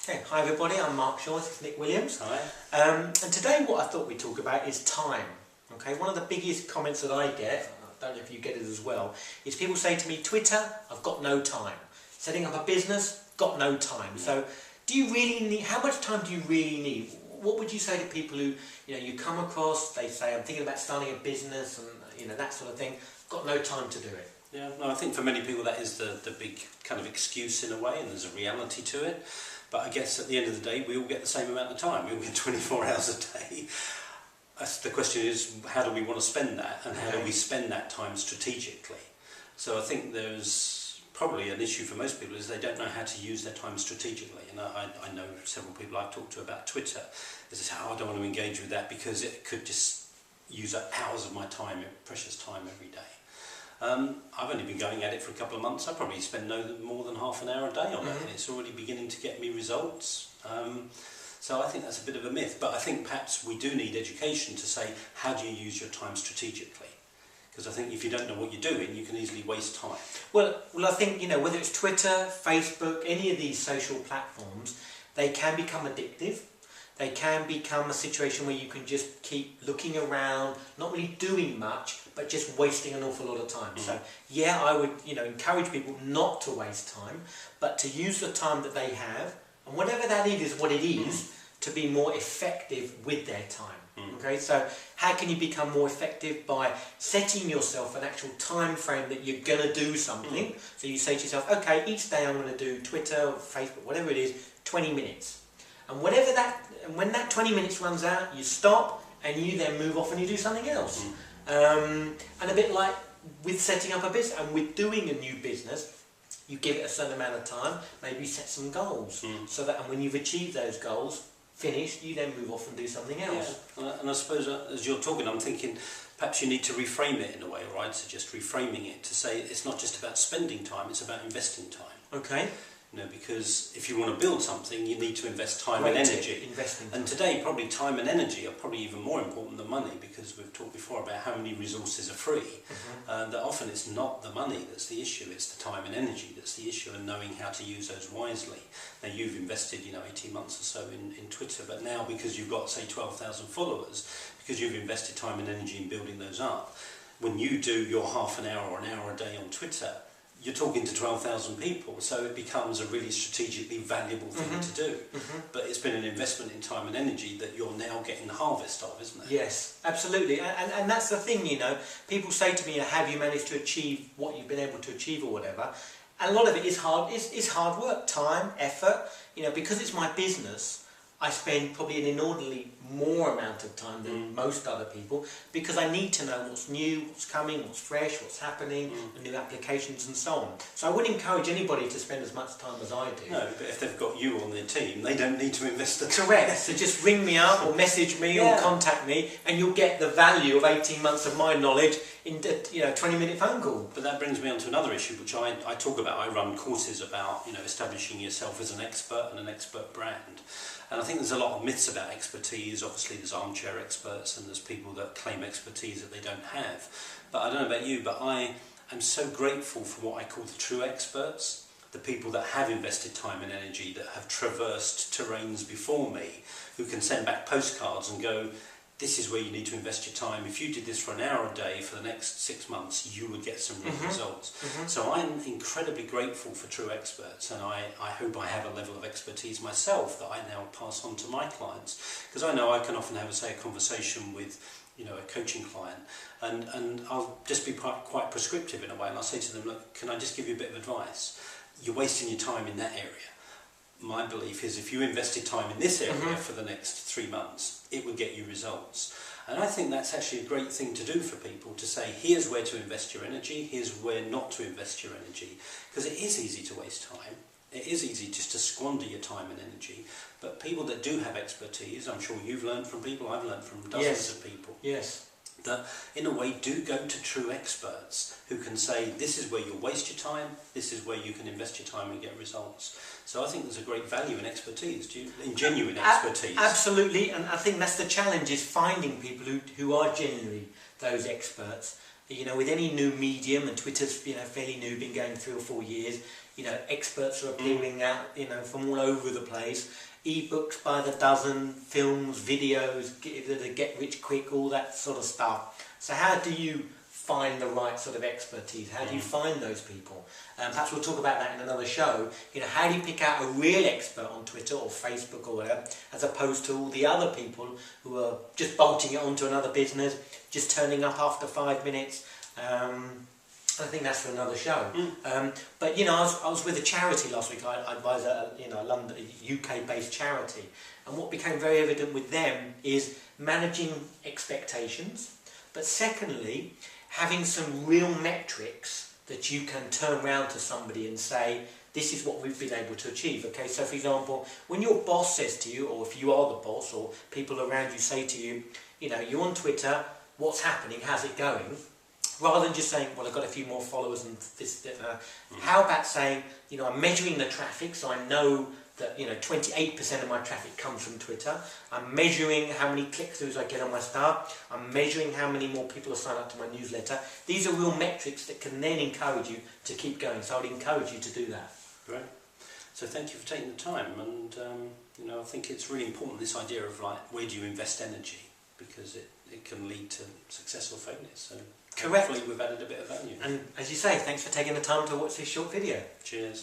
Okay, hi everybody, I'm Mark Shaw, this is Nick Williams. Hi. And today what I thought we'd talk about is time. Okay, one of the biggest comments that I get, I don't know if you get it as well, is people say to me, Twitter, I've got no time. Setting up a business, got no time. So do you really need, how much time do you really need? What would you say to people who, you come across, they say, I'm thinking about starting a business and, that sort of thing, got no time to do it? Yeah, no, I think for many people that is the big kind of excuse in a way, and there's a reality to it. But I guess at the end of the day, we all get the same amount of time. We all get 24 hours a day. The question is, how do we want to spend that, and how do we spend that time strategically? So I think there's probably an issue for most people is they don't know how to use their time strategically. And I know several people I've talked to about Twitter. They say, I don't want to engage with that because it could just use up hours of my time, precious time every day. I've only been going at it for a couple of months. I probably spend no more than half an hour a day on it, and it's already beginning to get me results. So I think that's a bit of a myth, but I think perhaps we do need education to say, how do you use your time strategically? Because I think if you don't know what you're doing, you can easily waste time. Well, I think, whether it's Twitter, Facebook, any of these social platforms, they can become addictive. They can become a situation where you can just keep looking around, not really doing much, but just wasting an awful lot of time. So, yeah, I would, encourage people not to waste time, but to use the time that they have, and whatever that is what it is, to be more effective with their time. Okay, so how can you become more effective? By setting yourself an actual time frame that you're going to do something. So you say to yourself, okay, each day I'm going to do Twitter, Facebook, whatever it is, 20 minutes. And when that 20 minutes runs out, you stop and you then move off and you do something else. And a bit like with setting up a business and with doing a new business, you give it a certain amount of time, maybe set some goals. So that and when you've achieved those goals, finished, you then move off and do something else. Yeah. And I suppose as you're talking, I'm thinking perhaps you need to reframe it in a way, right? So just reframing it to say it's not just about spending time, it's about investing time. Okay. Because if you want to build something, you need to invest time and energy. And today, probably time and energy are probably even more important than money, because we've talked before about how many resources are free. That often it's not the money that's the issue, it's the time and energy that's the issue, and knowing how to use those wisely. Now you've invested 18 months or so in Twitter, but now because you've got say 12,000 followers, because you've invested time and energy in building those up, when you do your half an hour or an hour a day on Twitter, you're talking to 12,000 people, so it becomes a really strategically valuable thing to do. But it's been an investment in time and energy that you're now getting the harvest of, isn't it? Yes, absolutely. And that's the thing, people say to me, have you managed to achieve what you've been able to achieve or whatever? And a lot of it is hard work, time, effort. Because it's my business, I spend probably an inordinately more amount of time than most other people, because I need to know what's new, what's coming, what's fresh, what's happening, and new applications and so on. So I would encourage anybody to spend as much time as I do. No, but if they've got you on their team, they don't need to invest the time. Correct. So just ring me up or message me or contact me, and you'll get the value of 18 months of my knowledge in a 20-minute phone call. But that brings me on to another issue, which I talk about. I run courses about establishing yourself as an expert and an expert brand. And I think there's a lot of myths about expertise. Obviously there's armchair experts and there's people that claim expertise that they don't have. But I don't know about you, but I am so grateful for what I call the true experts, the people that have invested time and energy, that have traversed terrains before me, who can send back postcards and go, this is where you need to invest your time. If you did this for an hour a day for the next 6 months, you would get some real results. So I'm incredibly grateful for true experts, and I hope I have a level of expertise myself that I now pass on to my clients. Because I know I can often have, say, a conversation with a coaching client, and I'll just be quite prescriptive in a way, and I'll say to them, look, can I just give you a bit of advice? You're wasting your time in that area. My belief is if you invested time in this area for the next 3 months, it would get you results. And I think that's actually a great thing to do for people, to say, here's where to invest your energy, here's where not to invest your energy. Because it is easy to waste time. It is easy just to squander your time and energy. But people that do have expertise, I'm sure you've learned from people, I've learned from dozens of people. Yes. That in a way do go to true experts who can say, this is where you'll waste your time, this is where you can invest your time and get results. So I think there's a great value in expertise, in genuine expertise. Absolutely, and I think that's the challenge, is finding people who are genuinely those experts. With any new medium, and Twitter's fairly new, been going 3 or 4 years, You know, experts are appearing out, you know, from all over the place. E-books by the dozen, films, videos, get rich quick, all that sort of stuff. So how do you find the right sort of expertise? How do you find those people? Perhaps we'll talk about that in another show. You know, how do you pick out a real expert on Twitter or Facebook or whatever, as opposed to all the other people who are just bolting it onto another business, just turning up after 5 minutes. I think that's for another show. But you know, I was with a charity last week. I advise a London, UK-based charity, and what became very evident with them is managing expectations, but secondly, having some real metrics that you can turn around to somebody and say, this is what we've been able to achieve. Okay, so for example, when your boss says to you, or if you are the boss, or people around you say to you, you know, you're on Twitter, what's happening, how's it going? Rather than just saying, well, I've got a few more followers and this, how about saying, you know, I'm measuring the traffic, so I know that, you know, 28% of my traffic comes from Twitter. I'm measuring how many click-throughs I get on my stuff. I'm measuring how many more people are signed up to my newsletter. These are real metrics that can then encourage you to keep going. So I would encourage you to do that. Great. So thank you for taking the time. And, you know, I think it's really important, this idea of, like, where do you invest energy? Because it can lead to success or failure. So correct. Hopefully we've added a bit of value. And as you say, thanks for taking the time to watch this short video. Cheers.